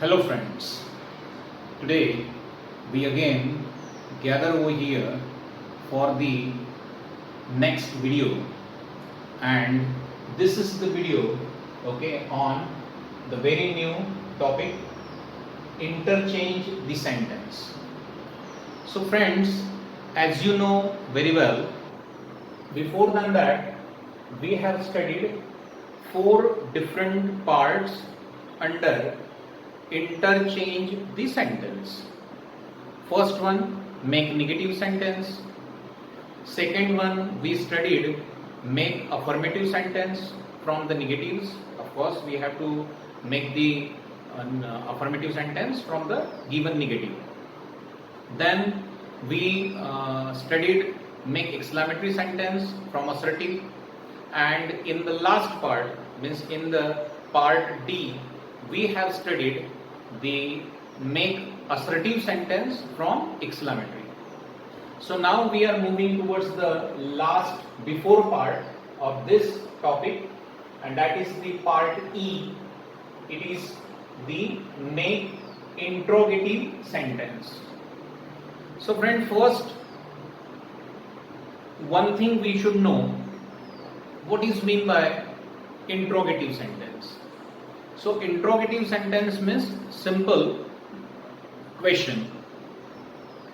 Hello friends, today we again gather over here for the next video, and this is the video on the very new topic, interchange the sentence. So friends, as you know very well, before than that we have studied 4 different parts under interchange the sentence. First one, make negative sentence. Second one, we studied make affirmative sentence from the negatives. Of course, we have to make the affirmative sentence from the given negative. Then we studied make exclamatory sentence from assertive, and in the last part, means in the part D, we have studied the make assertive sentence from exclamatory. So now we are moving towards the last before part of this topic, and that is the part E. It is the make interrogative sentence. So friend, first one thing we should know, what is mean by interrogative sentence. So interrogative sentence means simple question.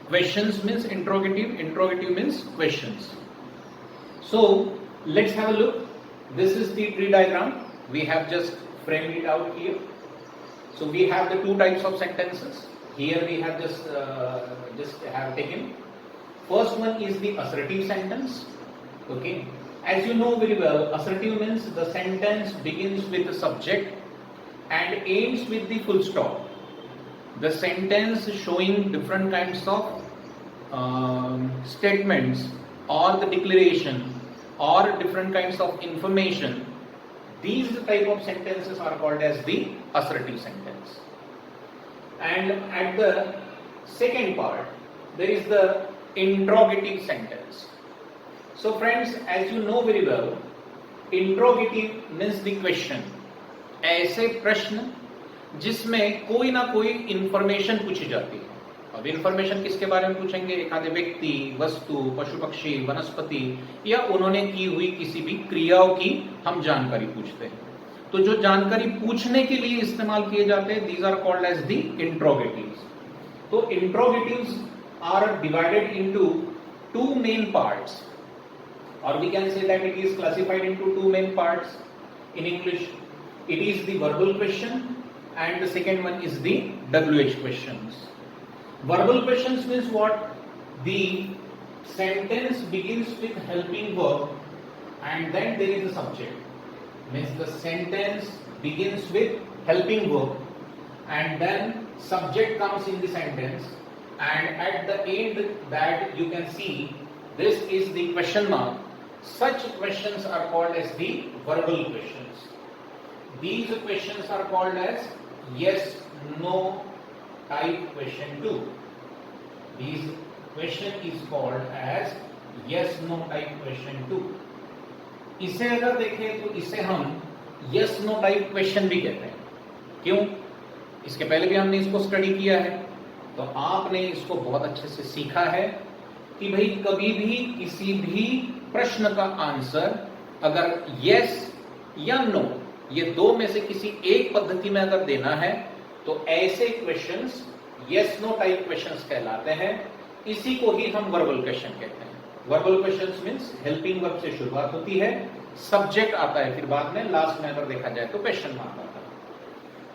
Questions means interrogative, interrogative means questions. So let's have a look. This is the tree diagram. We have just framed it out here. So we have the 2 types of sentences. Here we have just have taken. First one is the assertive sentence. Okay. As you know very well, assertive means the sentence begins with the subject and ends with the full stop. The sentence showing different kinds of statements or the declaration or different kinds of information. These type of sentences are called as the assertive sentence. And at the second part, there is the interrogative sentence. So friends, as you know very well, interrogative means the question. ऐसे प्रश्न जिसमें कोई ना कोई information पूछी जाती है. अब इंफॉर्मेशन किसके बारे में पूछेंगे? एक आधे व्यक्ति, वस्तु, पशु पक्षी, वनस्पति या उन्होंने की हुई किसी भी क्रियाओं की हम जानकारी पूछते हैं. तो जो जानकारी पूछने के लिए इस्तेमाल किए जाते हैं, these are called as the interrogatives. तो interrogatives are divided into 2 main parts, or we can say that it is classified into 2 main parts. In English, it is the verbal question and the second one is the WH questions. Verbal questions means what? The sentence begins with helping verb and then there is a subject. Means the sentence begins with helping verb and then subject comes in the sentence, and at the end that you can see this is the question mark. Such questions are called as the verbal questions. These questions are called as yes no type question 2. This question is called as yes no type question 2. इसे अगर देखें तो इसे हम yes no type question भी कहते हैं. क्यों? इसके पहले भी हमने इसको स्टडी किया है, तो आपने इसको बहुत अच्छे से सीखा है कि भाई कभी भी किसी भी प्रश्न का आंसर अगर yes या no, ये 2 में से किसी एक पद्धति में अगर देना है तो ऐसे questions yes no type questions कहलाते हैं. इसी को ही हम वर्बल क्वेश्चन कहते हैं. Verbal questions means helping verb से शुरुआत होती है, सब्जेक्ट आता है, फिर बाद में लास्ट में अगर देखा जाए तो क्वेश्चन मार्क आता है.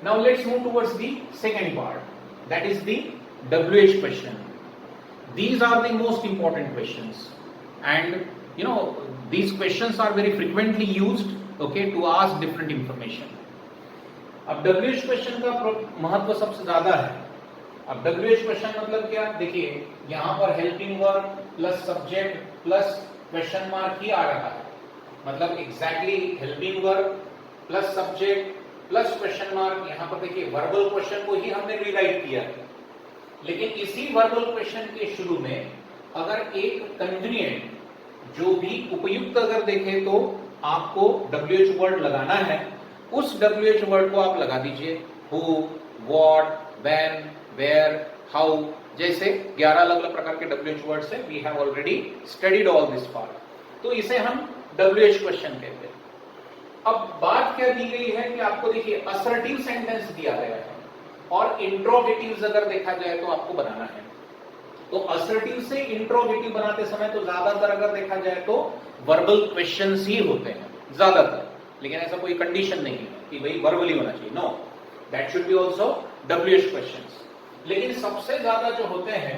Now let's move towards the second part, that is the WH question. These are the most important questions, and you know these questions are very frequently used, okay, to ask different information. अब WH question का महत्व सबसे ज्यादा है. अब WH question मतलब क्या? देखिए यहाँ पर helping verb plus subject plus question mark ही आ रहा है. मतलब exactly helping verb plus subject plus question mark. यहाँ पर देखिए वर्बल क्वेश्चन को ही हमने रीराइट किया है, लेकिन इसी वर्बल क्वेश्चन के शुरू में अगर एक कन्वीनियंट जो भी उपयुक्त अगर देखें तो आपको WH वर्ड लगाना है, उस WH वर्ड को आप लगा दीजिए. Who, what, when, where, how जैसे 11 अलग अलग प्रकार के WH वर्ड्स है. We have already studied all this part. तो इसे हम WH क्वेश्चन कहते हैं. अब बात क्या दी गई है कि आपको देखिए असर्टिव सेंटेंस दिया गया है और इंट्रोगेटिव्स अगर देखा जाए तो आपको बनाना है. तो असर्टिव से इंट्रोगेटिव बनाते समय तो ज्यादातर अगर देखा जाए तो वर्बल क्वेश्चंस ही होते हैं ज्यादातर. लेकिन ऐसा कोई कंडीशन नहीं है कि भाई वर्बली होना चाहिए. No, that should be also WH questions. लेकिन सबसे ज्यादा जो होते हैं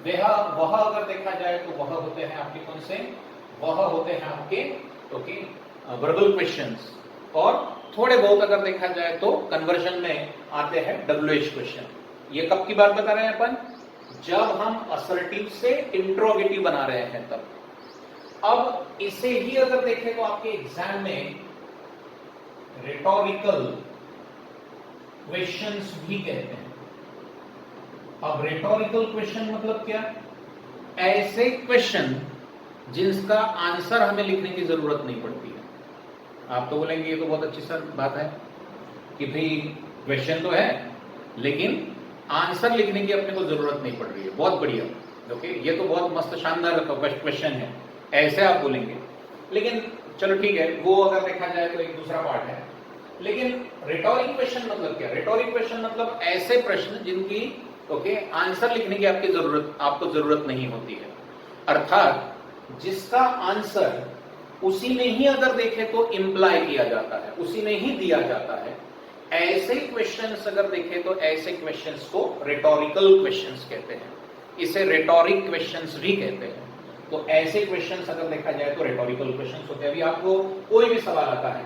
वह अगर देखा जाए तो वह होते हैं आपके कौन से, वह होते हैं आपके ओके वर्बल क्वेश्चंस. और थोड़े बहुत अगर देखा जाए तो कन्वर्जन में आते हैं WH क्वेश्चन. ये कब की बात बता रहे हैं अपन, जब हम असर्टिव से इंट्रोगेटिव बना रहे हैं तब. अब इसे ही अगर देखें तो आपके एग्जाम में रिटोरिकल क्वेश्चंस भी कहते हैं. अब रिटोरिकल क्वेश्चन मतलब क्या, ऐसे क्वेश्चन जिसका आंसर हमें लिखने की जरूरत नहीं पड़ती है. आप तो बोलेंगे ये तो बहुत अच्छी सर बात है कि भाई क्वेश्चन तो है लेकिन आंसर लिखने की अपने को जरूरत नहीं पड़ रही है. बहुत बढ़िया, ओके, ये तो बहुत मस्त शानदार क्वेश्चन है, ऐसे आप बोलेंगे. लेकिन चलो ठीक है, वो अगर देखा जाए तो एक दूसरा पार्ट है. लेकिन रिटोरिक क्वेश्चन मतलब क्या, रिटोरिक क्वेश्चन मतलब ऐसे प्रश्न जिनकी ओके आंसर लिखने की आपको जरूरत नहीं होती है. अर्थात जिसका आंसर उसी में ही अगर देखें तो इंप्लाई किया जाता है, उसी में ही दिया जाता है. ऐसे क्वेश्चंस अगर देखें तो ऐसे क्वेश्चंस को रिटोरिकल क्वेश्चंस कहते हैं. इसे रिटोरिक क्वेश्चंस भी कहते हैं. तो ऐसे क्वेश्चंस अगर देखा जाए तो रिटोरिकल क्वेश्चंस होते हैं. अभी आपको कोई भी सवाल आता है,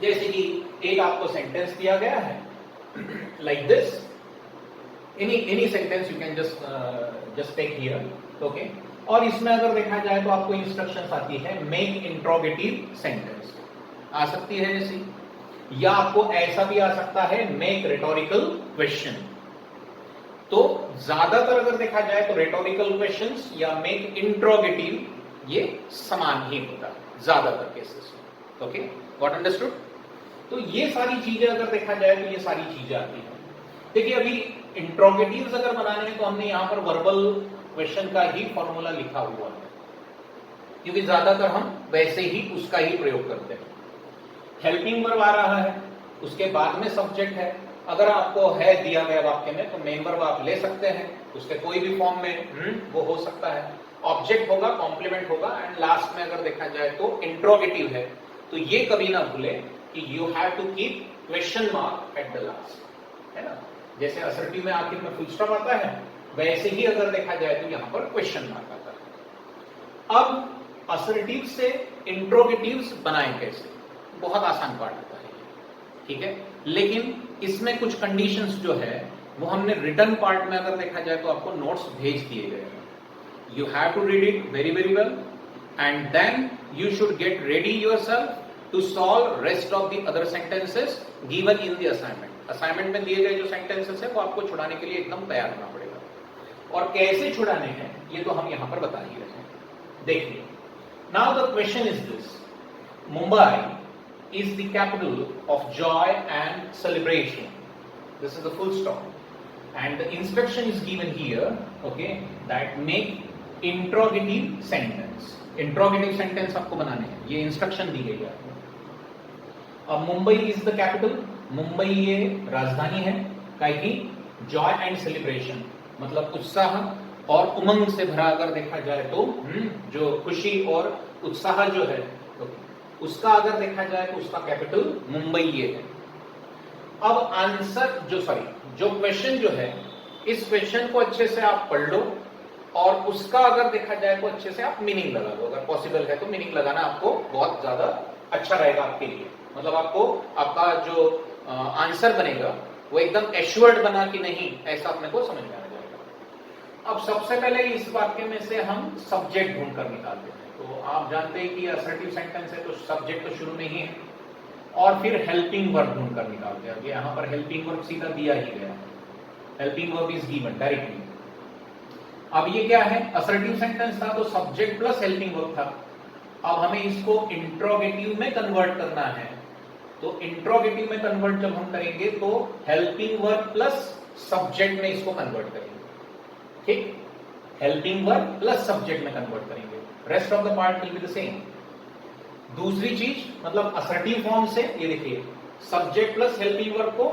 जैसे कि एक आपको सेंटेंस दिया गया है like this, any sentence you can just take here, okay. और इसमें अगर देखा जाए तो आपको इंस्ट्रक्शंस आती है मेक इंट्रोगेटिव सेंटेंस, आ सकती है ऐसी, या आपको ऐसा भी आ सकता है मेक रिटोरिकल क्वेश्चन. तो ज्यादातर अगर देखा जाए तो रिटोरिकल क्वेश्चंस या मेक इंट्रोगेटिव ये समान ही होता है ज्यादातर केसेस में. Okay, got understood. तो ये सारी चीजें अगर देखा जाए तो ये सारी चीजें आती हैं. देखिए अभी इंट्रोगेटिव्स अगर बनाने हैं तो हमने यहां पर वर्बल क्वेश्चन का ही फॉर्मूला लिखा हुआ है, क्योंकि ज्यादातर हम वैसे ही उसका ही प्रयोग करते हैं. हेल्पिंग वर्ब आ रहा है, उसके बाद में सब्जेक्ट है. अगर आपको है दिया गया वाक्य में तो मेन वर्ब आप ले सकते हैं, उसके कोई भी फॉर्म में वो हो सकता है. ऑब्जेक्ट होगा, कॉम्प्लीमेंट होगा, एंड लास्ट में अगर देखा जाए तो इंट्रोगेटिव है. तो ये कभी ना भूले कि you have to keep question mark at the last, है ना. जैसे असर्टिव में आखिर में फुल स्टॉप आता है, वैसे ही अगर देखा जाए तो यहां पर क्वेश्चन मार्क आता है. अब असर्टिव से इंट्रोगेटिव्स बनाएं कैसे, बहुत आसान पार्ट होता है, ठीक है. लेकिन इसमें कुछ कंडीशंस जो है वो हमने रिटर्न पार्ट में अगर देखा जाए तो आपको नोट्स भेज दिए गए हैं. You have to read it very very well and then you should get ready yourself to solve rest of the other sentences given in the assignment. Assignment में दिए गए जो सेंटेंसेस है वो आपको छुड़ाने के लिए एकदम तैयार होना पड़ेगा. और कैसे छुड़ाने हैं ये तो हम यहां पर बता ही रहे हैं. देखिए, now the question is this, Mumbai is the capital of joy and celebration. This is the full stop. And the instruction is given here, okay, that make interrogative sentence. Interrogative sentence आपको बनाने हैं, ये इंस्ट्रक्शन दी गई है. अब Mumbai is the capital, Mumbai ये राजधानी है, काहे जॉय एंड सेलिब्रेशन मतलब उत्साह और उमंग से भरा अगर देखा जाए तो जो खुशी और उत्साह जो है उसका अगर देखा जाए तो उसका कैपिटल मुंबई ये है. अब आंसर जो क्वेश्चन जो है, इस क्वेश्चन को अच्छे से आप पढ़ लो और उसका अगर देखा जाए तो अच्छे से आप मीनिंग लगा लो. अगर पॉसिबल है तो मीनिंग लगाना आपको बहुत ज्यादा अच्छा रहेगा आपके लिए. मतलब आपको आपका जो आंसर बनेगा वो एकदम एश्योर्ड बना कि नहीं, ऐसा अपने को समझ में आ जाएगा. अब सबसे पहले इस वाक्य में से हम सब्जेक्ट ढूंढ कर निकालते हैं. तो आप जानते हैं कि असर्टिव सेंटेंस है तो सब्जेक्ट तो शुरू में ही है और फिर हेल्पिंग वर्ब ढूंढ कर निकालते हैं. यहां पर हेल्पिंग वर्ब सीधा दिया ही गया है, helping verb is given directly. अब ये क्या है, असर्टिव सेंटेंस था तो सब्जेक्ट प्लस हेल्पिंग वर्ब था. अब हमें इसको इंट्रोगेटिव में कन्वर्ट करना है तो इंट्रोगेटिव में कन्वर्ट जब हम करेंगे तो हेल्पिंग वर्ब प्लस सब्जेक्ट में इसको कन्वर्ट करेंगे, ठीक, हेल्पिंग वर्ब प्लस सब्जेक्ट में कन्वर्ट करेंगे, rest of the part will be the same. दूसरी चीज मतलब असर्टिव फॉर्म से ये देखिए सब्जेक्ट प्लस हेल्पिंग वर्ब को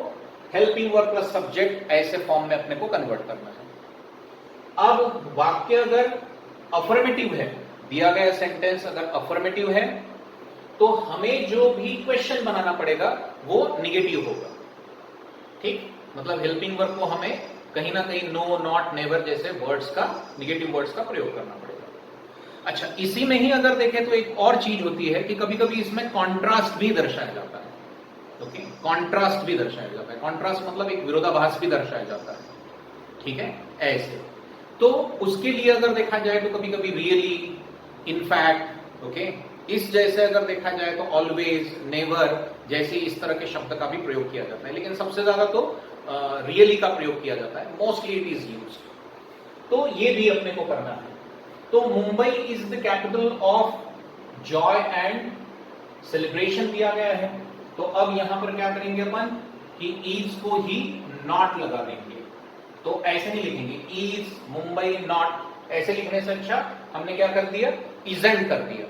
हेल्पिंग वर्ब प्लस सब्जेक्ट ऐसे फॉर्म में अपने को कन्वर्ट करना है। अब वाक्य अगर अफर्मेटिव है, दिया गया सेंटेंस अगर अफर्मेटिव है तो हमें जो भी क्वेश्चन बनाना पड़ेगा वो निगेटिव होगा, ठीक, मतलब हेल्पिंग वर्ब को हमें कहीं ना कहीं नो, नॉट, नेवर जैसे वर्ड्स का, निगेटिव वर्ड्स का प्रयोग करना पड़ेगा। अच्छा, इसी में ही अगर देखें तो एक और चीज होती है कि कभी कभी इसमें कॉन्ट्रास्ट भी दर्शाया जाता है, ओके, कॉन्ट्रास्ट भी दर्शाया जाता है, कॉन्ट्रास्ट मतलब एक विरोधाभास भी दर्शाया जाता है, ठीक है, ऐसे। तो उसके लिए अगर देखा जाए तो कभी कभी रियली, इनफैक्ट, ओके, इस जैसे अगर देखा जाए तो ऑलवेज, नेवर जैसे इस तरह के शब्द का भी प्रयोग किया जाता है, लेकिन सबसे ज्यादा तो रियली का प्रयोग किया जाता है, मोस्टली इट इज यूज्ड। तो ये भी अपने को करना है। तो Mumbai is the capital of joy and celebration दिया गया है, तो अब यहां पर क्या करेंगे अपन कि इज को ही नॉट लगा देंगे, तो ऐसे नहीं लिखेंगे इज मुंबई नॉट, ऐसे लिखने से अच्छा हमने क्या कर दिया, इजंट कर दिया,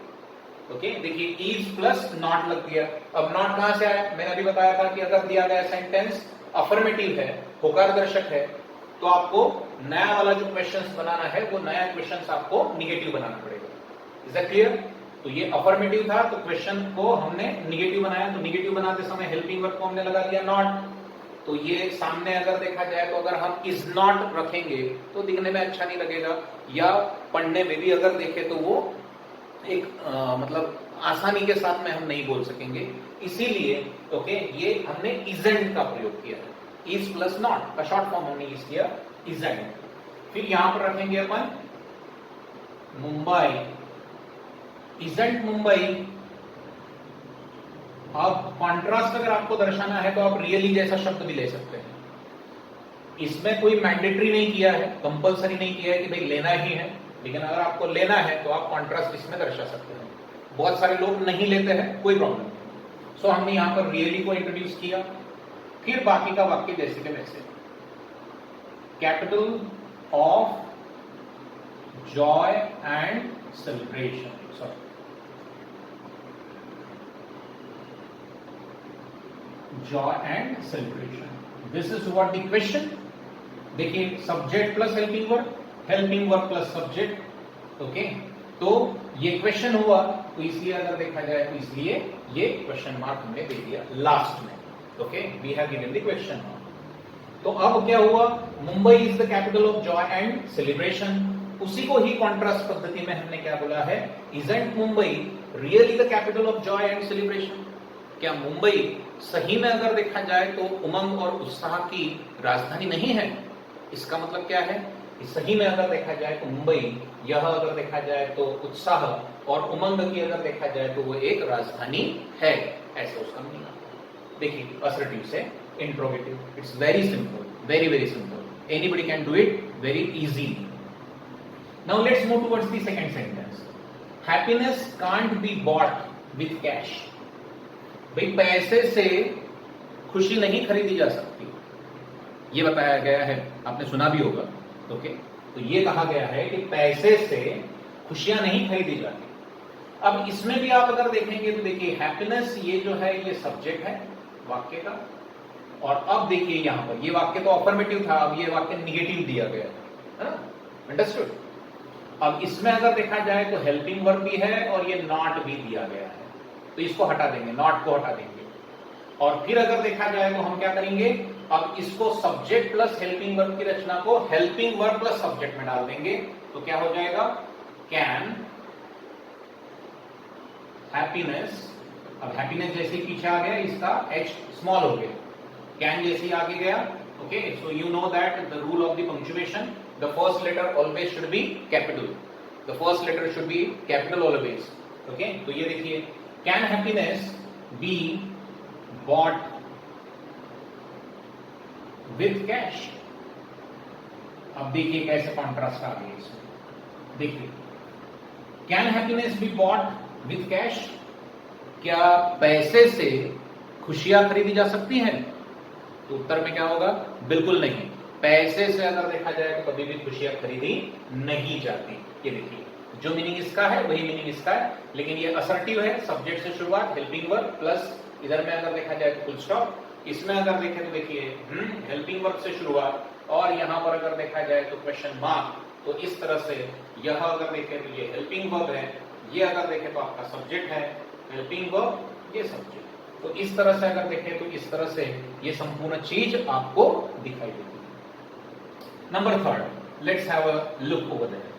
ओके, देखिए इज प्लस नॉट लग दिया। अब नॉट कहां से आया, मैंने अभी बताया था कि अगर दिया गया सेंटेंस अफर्मेटिव है, होकार दर्शक है, तो आपको नया वाला जो क्वेश्चंस बनाना है वो नया क्वेश्चंस आपको निगेटिव बनाना पड़ेगा। Is that clear? तो ये अफर्मेटिव था तो क्वेश्चन को हमने निगेटिव बनाया, तो निगेटिव बनाते समय हेल्पिंग वर्ब को हमने लगा दिया नॉट, तो ये सामने अगर देखा जाए तो अगर हम इज नॉट रखेंगे तो दिखने में अच्छा नहीं लगेगा, या पढ़ने में भी अगर देखे तो वो एक मतलब आसानी के साथ में हम नहीं बोल सकेंगे, इसीलिए ओके ये हमने इजेंट का प्रयोग किया है, इज प्लस नॉट का शॉर्ट फॉर्म हमने यूज किया इजेंट। फिर यहां पर रखेंगे अपन मुंबई, इजेंट मुंबई। अब कॉन्ट्रास्ट अगर आपको दर्शाना है तो आप रियली जैसा शब्द भी ले सकते हैं, इसमें कोई मैंडेटरी नहीं किया है, कंपलसरी नहीं किया है कि भाई लेना ही है, लेकिन अगर आपको लेना है तो आप कॉन्ट्रास्ट इसमें दर्शा सकते हैं। बहुत सारे लोग नहीं लेते हैं, कोई प्रॉब्लम नहीं, सो हमने यहां पर रियली को इंट्रोड्यूस किया। फिर बाकी का वाक्य जैसे के वैसे, capital of joy and celebration, sorry joy and celebration, this is what the question. देखिए subject plus helping verb, helping verb plus subject, okay, तो ये क्वेश्चन हुआ, तो इसलिए अगर देखा जाए तो इसलिए ये क्वेश्चन मार्क हमने दे दिया लास्ट में, okay, we have given the question mark. तो अब क्या हुआ, Mumbai is the capital of joy and celebration, उसी को ही कॉन्ट्रास्ट पद्धति में हमने क्या बोला है, isn't Mumbai really the capital of joy and celebration. क्या मुंबई सही में अगर देखा जाए तो उमंग और उत्साह की राजधानी नहीं है? इसका मतलब क्या है कि सही में अगर देखा जाए तो मुंबई, यह अगर देखा जाए तो उत्साह और उमंग की अगर देखा जाए तो वो एक राजधानी है, ऐसा उसका मीनिंग आता है। देखिए असर्टिव से interrogative, it's very simple, very very simple, anybody can do it very easily. Now let's move towards the second sentence, happiness can't be bought with cash. भाई पैसे से खुशी नहीं खरीदी जा सकती, ये बताया गया है, आपने सुना भी होगा, ओके, तो ये कहा गया है कि पैसे से खुशियां नहीं खरीदी जाती। अब इसमें भी आप अगर देखेंगे तो देखिए हैप्पीनेस ये जो है ये सब्जेक्ट है वाक्य का, और अब देखिए यहां पर ये वाक्य तो अफर्मेटिव था, अब ये वाक्य निगेटिव दिया गया है ना, अंडरस्टूड। अब इसमें अगर देखा जाए तो हेल्पिंग वर्ब भी है और ये नॉट भी दिया गया है, तो इसको हटा देंगे, नॉट को हटा देंगे, और फिर अगर देखा जाए तो हम क्या करेंगे, अब इसको सब्जेक्ट प्लस हेल्पिंग वर्ब की रचना को हेल्पिंग वर्ब प्लस सब्जेक्ट में डाल देंगे, तो क्या हो जाएगा, कैन हैप्पीनेस। अब हैप्पीनेस जैसे ही पीछे आ गया इसका एच स्मॉल हो गया, कैन जैसे ही आगे गया, okay, so you know that the rule of the punctuation, the first letter always should be capital, the first letter should be capital always, okay. तो ये देखिए can happiness be bought with cash. अब देखिए कैसे contrast आ गया इसमें, देखिए can happiness be bought with cash, क्या पैसे से खुशियां खरीदी जा सकती हैं? तो उत्तर में क्या होगा? बिल्कुल नहीं। पैसे से अगर देखा जाए तो कभी भी खुशियां खरीदी नहीं जाती। ये देखिए, जो मीनिंग इसका है वही मीनिंग इसका है, लेकिन ये असर्टिव है, सब्जेक्ट से शुरुआत, हेल्पिंग वर्ब प्लस इधर में अगर देखा जाए तो फुल स्टॉप। इसमें अगर देखें तो देखिए हेल्पिंग वर्ब से शुरुआत, और यहां पर अगर देखा जाए तो क्वेश्चन मार्क। तो इस तरह से यह अगर देखें तो ये हेल्पिंग वर्ब है, ये अगर देखें तो आपका सब्जेक्ट है, हेल्पिंग वर्ब ये सब्जेक्ट। तो इस तरह से अगर देखें तो इस तरह से ये संपूर्ण चीज आपको दिखाई देती है। Number 3, let's have a look over there.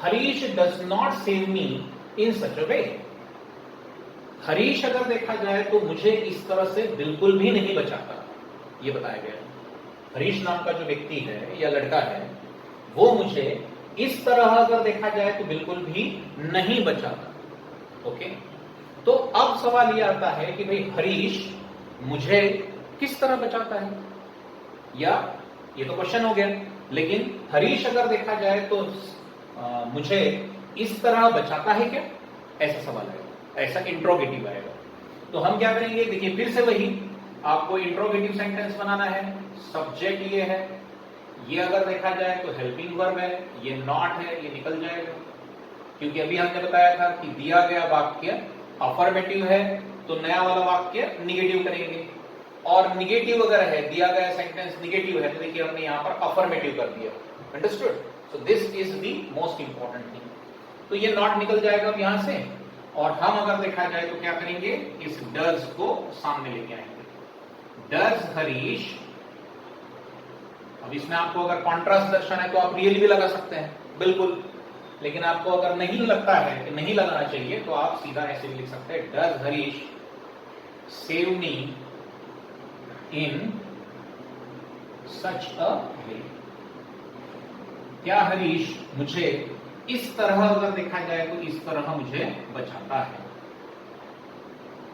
Harish does not save me in such a way. Harish अगर देखा जाए तो मुझे इस तरह से बिल्कुल भी नहीं बचाता, ये बताया गया है। हरीश नाम का जो व्यक्ति है या लड़का है, वो मुझे इस तरह अगर देखा जाए तो बिल्कुल भी नहीं बचाता। ओके, तो अब सवाल ये आता है कि भाई हरीश मुझे किस तरह बचाता है, या ये तो क्वेश्चन हो गया, लेकिन हरीश अगर देखा जाए तो मुझे इस तरह बचाता है क्या, ऐसा सवाल आएगा, ऐसा इंट्रोगेटिव आएगा। तो हम क्या करेंगे, देखिए फिर से वही आपको इंट्रोगेटिव सेंटेंस बनाना है। सब्जेक्ट ये है, ये अगर देखा जाए तो हेल्पिंग वर्ब है, ये नॉट है, ये निकल जाएगा, क्योंकि अभी हमने बताया था कि दिया गया वाक्य अफर्मेटिव है तो नया वाला वाक्य निगेटिव करेंगे, और निगेटिव अगर है, दिया गया सेंटेंस निगेटिव है, तो देखिए हमने यहां पर अफर्मेटिव कर दिया। Understood? So this is the most important thing. तो ये नॉट निकल जाएगा अब यहां से, और हम अगर देखा जाए तो क्या करेंगे, इस डज को सामने लेके आएंगे। डज हरीश, अब इसमें आपको अगर कॉन्ट्रास्ट दर्शाना है तो आप रियल भी लगा सकते हैं, बिल्कुल, लेकिन आपको अगर नहीं लगता है कि नहीं लगाना चाहिए तो आप सीधा ऐसे भी लिख सकते हैं, does Harish save me in such a वे। क्या हरीश मुझे इस तरह अगर देखा जाए तो इस तरह मुझे बचाता है?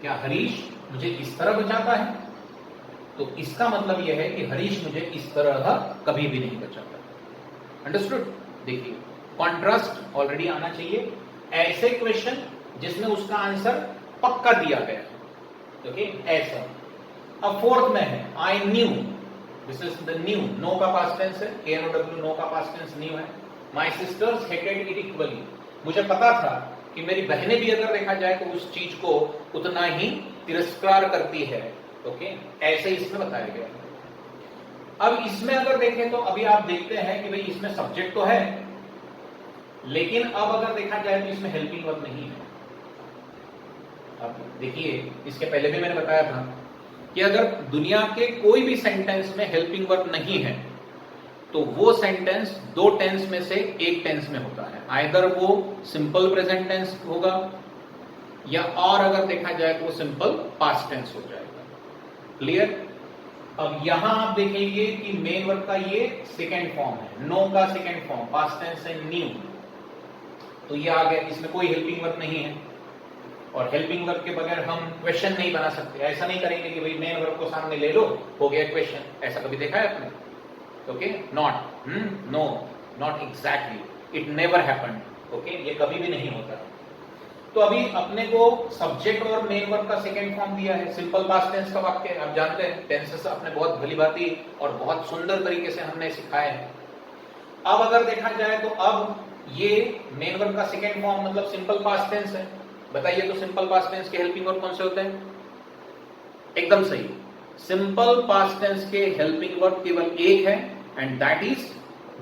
क्या हरीश मुझे इस तरह बचाता है? तो इसका मतलब यह है कि हरीश मुझे इस तरह कभी भी नहीं बचाता। अंडरस्टूड? देखिए, कॉन्ट्रास्ट ऑलरेडी आना चाहिए, ऐसे क्वेश्चन जिसमें उसका आंसर पक्का दिया गया है। ओके, ऐसा। अब फोर्थ में है, I knew, this is the knew, know का पास्ट टेंस है, KNOW, नो का पास्ट टेंस न्यू है। My sisters hated it equally, मुझे पता था कि मेरी बहनें भी अगर देखा जाए तो उस चीज को उतना ही तिरस्कार करती है। ओके, ऐसे इसमें बताया गया है। अब इसमें अगर देखें तो अभी आप देखते हैं कि भाई इसमें सब्जेक्ट तो है, लेकिन अब अगर देखा जाए तो इसमें हेल्पिंग वर्ब नहीं है। अब देखिए, इसके पहले भी मैंने बताया था कि अगर दुनिया के कोई भी सेंटेंस में हेल्पिंग वर्ब नहीं है तो वो सेंटेंस दो टेंस में से एक टेंस में होता है, आइदर वो सिंपल प्रेजेंट टेंस होगा या और अगर देखा जाए तो वो सिंपल पास्ट टेंस हो जाएगा। क्लियर? अब यहां आप देखेंगे कि मेन वर्ब का ये सेकेंड फॉर्म है, नो का सेकेंड फॉर्म, पास्ट टेंस है न्यू, तो ये आ गया, इसमें कोई हेल्पिंग वर्ब नहीं है, और हेल्पिंग वर्ब के बगैर हम क्वेश्चन नहीं बना सकते। ऐसा नहीं करेंगे कि भाई मेन वर्ब को सामने ले लो, हो गया क्वेश्चन, ऐसा कभी देखा है आपने? Okay, not, no, not exactly, it never happened. Okay, ये कभी भी नहीं होता। तो अभी अपने को सब्जेक्ट और मेन वर्ब का सेकेंड फॉर्म दिया है, सिंपल पास्ट टेंस का वाक्य, आप जानते हैं टेंसेस अपने बहुत भलीभांति और बहुत सुंदर तरीके से हमने सिखाए हैं। अब अगर देखा जाए तो अब ये मेन वर्ब का सेकेंड फॉर्म मतलब सिंपल पास्ट टेंस है। बताइए तो सिंपल पास्ट टेंस के हेल्पिंग वर्ब कौन से होते हैं? एकदम सही, सिंपल पास्ट टेंस के हेल्पिंग वर्ब केवल एक है, and that is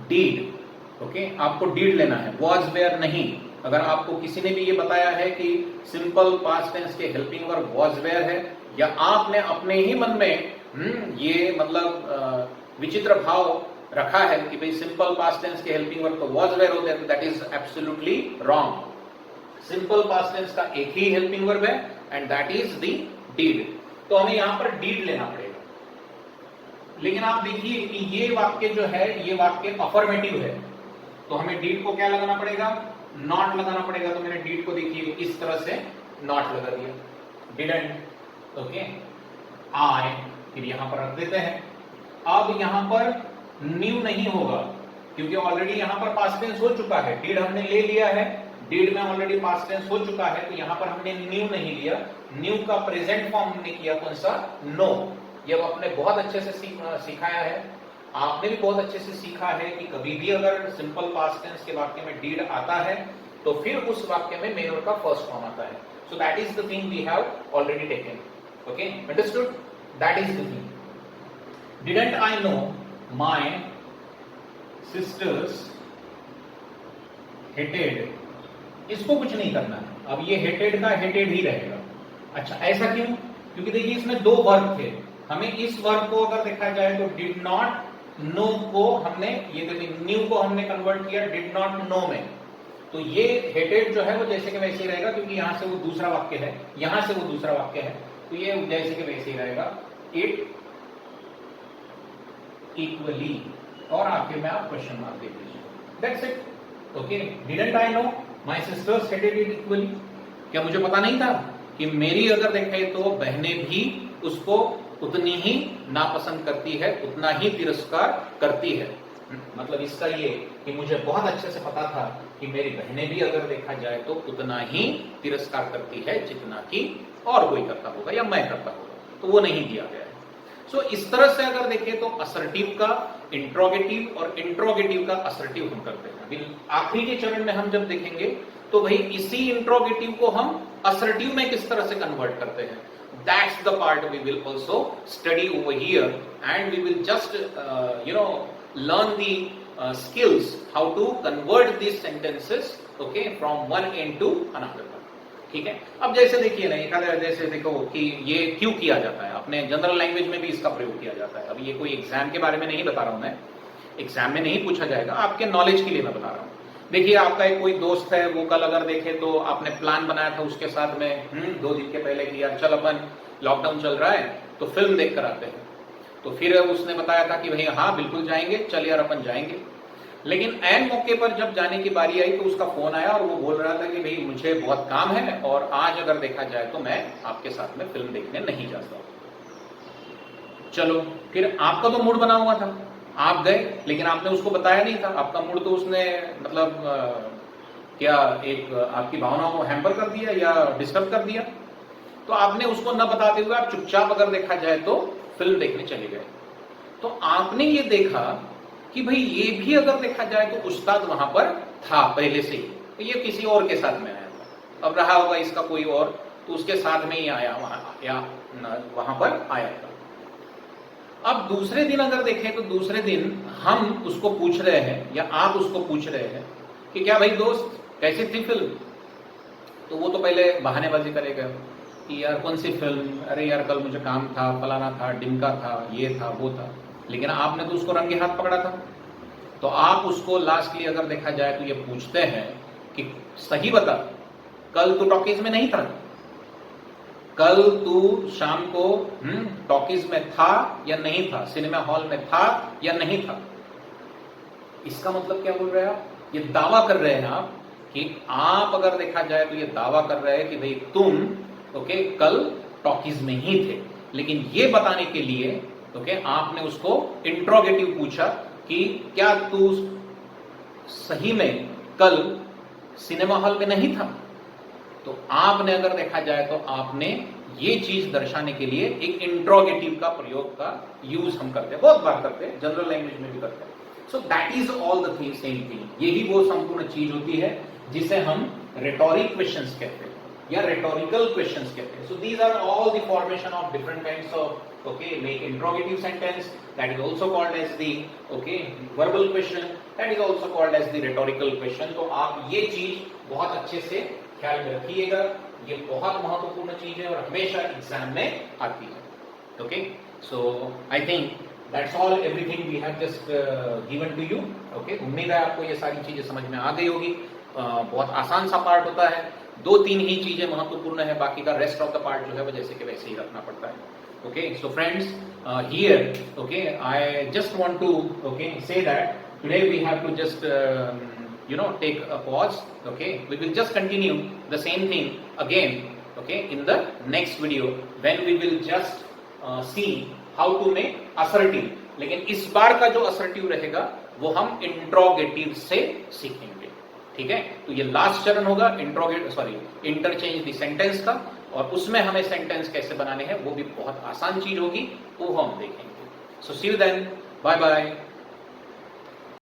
did. Okay, आपको डीड लेना है, वॉज वेयर नहीं। अगर आपको किसी ने भी ये बताया है कि सिंपल पास्ट टेंस के हेल्पिंग वर्ब वॉज वेयर है, या आपने अपने ही मन में ये मतलब विचित्र भाव रखा है कि भाई सिंपल पास्ट टेंस के हेल्पिंग वर्ब तो वॉज वेयर होते हैं, that is absolutely wrong. Simple past tense का एक ही हेल्पिंग वर्ब है, and that is the did. तो हमें यहां पर डीड लेना पड़ेगा। लेकिन आप देखिए कि ये वाक्य जो है, ये वाक्य अफर्मेटिव है, तो हमें डीड को क्या लगाना पड़ेगा? नॉट लगाना पड़ेगा। तो मैंने डीड को देखिए इस तरह से नॉट लगा दिया, डिडंट। ओके, आई, फिर यहां पर रख देते हैं। अब यहां पर न्यू नहीं होगा, क्योंकि ऑलरेडी यहां पर पास्ट टेंस हो चुका है, डीड हमने ले लिया है, डिड में ऑलरेडी पास्ट टेंस हो चुका है, तो यहां पर हमने न्यू नहीं लिया, न्यू का प्रेजेंट फॉर्म हमने किया कौन सा, नो। ये आपने बहुत अच्छे से सिखाया है, आपने भी बहुत अच्छे से सीखा है कि कभी भी अगर सिंपल पास्ट टेंस के वाक्य में डिड आता है तो फिर उस वाक्य में मेन वर्ब का फर्स्ट फॉर्म आता है। So that is the thing we have already taken. Okay, understood? That is the thing. Didn't I know my sisters hated, इसको कुछ नहीं करना है, अब ये हेटेड का हेटेड ही रहेगा। अच्छा, ऐसा क्यों? क्योंकि देखिए इसमें दो वर्ब थे, हमें इस वर्ब को अगर देखा जाए तो डिड नॉट नो को हमने, ये देखिए न्यू को हमने कन्वर्ट किया डिड नॉट नो में, तो ये हेटेड जो है वो जैसे कि वैसे ही रहेगा, क्योंकि यहां से वो दूसरा वाक्य है, यहां से वो दूसरा वाक्य है, तो ये जैसे कि वैसे ही रहेगा, इट इक्वली, और आखिर में आप क्वेश्चन मार्क दे दीजिए, that's it. Okay, didn't I know my sisters hated it equally, क्या मुझे पता नहीं था कि मेरी अगर देखे तो बहनें भी उसको उतनी ही नापसंद करती है, उतना ही तिरस्कार करती है। मतलब इसका ये कि मुझे बहुत अच्छे से पता था कि मेरी बहनें भी अगर देखा जाए तो उतना ही तिरस्कार करती है जितना कि और कोई करता होगा या मैं करता होगा, तो वो नहीं दिया गया है। सो इस तरह से अगर देखें तो असर्टिव का इंट्रोगेटिव और इंट्रोगेटिव का असर्टिव हम करते हैं। अभी आखिरी के चरण में हम जब देखेंगे तो भाई इसी इंट्रोगेटिव को हम असर्टिव में किस तरह से कन्वर्ट करते हैं, that's the part we will also study over here, and we will just learn the skills how to convert these sentences, okay, from one end to another one. ठीक है? अब जैसे देखिए ना, एक जैसे देखो कि ये क्यों किया जाता है, अपने जनरल लैंग्वेज में भी इसका प्रयोग किया जाता है। अब ये कोई एग्जाम के बारे में नहीं बता रहा हूं मैं, एग्जाम में नहीं पूछा जाएगा, आपके नॉलेज के लिए मैं बता रहा हूं। देखिए आपका एक कोई दोस्त है, वो कल अगर देखे तो आपने प्लान बनाया था उसके साथ में 2 दिन के पहले कि यार चल अपन, लॉकडाउन चल रहा है तो फिल्म देख कर आते हैं, तो फिर उसने बताया था कि भाई हाँ बिल्कुल जाएंगे, चल यार अपन जाएंगे। लेकिन ऐन मौके पर जब जाने की बारी आई तो उसका फोन आया और वो बोल रहा था कि भाई मुझे बहुत काम है और आज अगर देखा जाए तो मैं आपके साथ में फिल्म देखने नहीं जा सकता। चलो, फिर आपका तो मूड बना हुआ था, आप गए, लेकिन आपने उसको बताया नहीं था, आपका मूड तो उसने मतलब क्या एक आपकी भावनाओं को हैम्पर कर दिया या डिस्टर्ब कर दिया, तो आपने उसको न बताते हुए आप चुपचाप अगर देखा जाए तो फिल्म देखने चले गए। तो आपने ये देखा कि भाई ये भी अगर देखा जाए तो उस्ताद वहां पर था पहले से ही, तो ये किसी और के साथ में आया था, अब रहा होगा इसका कोई और, तो उसके साथ में ही आया वहां पर आया था। अब दूसरे दिन अगर देखें तो दूसरे दिन हम उसको पूछ रहे हैं या आप उसको पूछ रहे हैं कि क्या भाई दोस्त कैसी थी फिल्म, तो वो तो पहले बहानेबाजी करेगा कि यार कौन सी फिल्म, अरे यार कल मुझे काम था, फलाना था, डिमका था, ये था, वो था। लेकिन आपने तो उसको रंगे हाथ पकड़ा था, तो आप उसको लास्टली अगर देखा जाए तो ये पूछते हैं कि सही बता, कल तू टॉकीज में नहीं था, कल तू शाम को टॉकीज में था या नहीं था, सिनेमा हॉल में था या नहीं था। इसका मतलब क्या बोल रहे हैं आप, ये दावा कर रहे हैं आप कि आप अगर देखा जाए तो ये दावा कर रहे हैं कि भाई तुम कल टॉकीज में ही थे, लेकिन ये बताने के लिए आपने उसको इंट्रोगेटिव पूछा कि क्या तू सही में कल सिनेमा हॉल में नहीं था। तो आपने अगर देखा जाए तो आपने ये चीज दर्शाने के लिए एक इंट्रोगेटिव का प्रयोग का यूज हम करते हैं, बहुत बार करते हैं, जनरल लैंग्वेज में भी करते हैं। सो that is all the thing, same thing, यही वो संपूर्ण चीज होती है जिसे हम रेटोरिक क्वेश्चंस कहते हैं या रेटोरिकल क्वेश्चंस कहते हैं। So these are all the formation of different kinds of make interrogative sentence, that is also called as the verbal question, that is also called as the rhetorical question। तो आप ये चीज बहुत अच्छे से ख्याल में रखिएगा, ये बहुत महत्वपूर्ण चीज है और हमेशा एग्जाम में आती है। Okay, so I think that's all, everything we have just given to you. Okay, उम्मीद है आपको ये सारी चीजें समझ में आ गई होगी। बहुत आसान सा पार्ट होता है, 2-3 ही चीजें महत्वपूर्ण है, बाकी का रेस्ट ऑफ द पार्ट जो है वो जैसे कि वैसे ही रखना पड़ता है। Okay, so friends, here, I just want to, say that today we have to just, take a pause. Okay, we will just continue the same thing again, in the next video when we will just see how to make assertive. लेकिन इस बार का जो assertive रहेगा वो हम interrogative से सीखेंगे। ठीक है, तो ये लास्ट चरण होगा इंटरचेंज द सेंटेंस का, और उसमें हमें सेंटेंस कैसे बनाने हैं वो भी बहुत आसान चीज होगी, वो हम देखेंगे। सो सी यू देन, बाय बाय।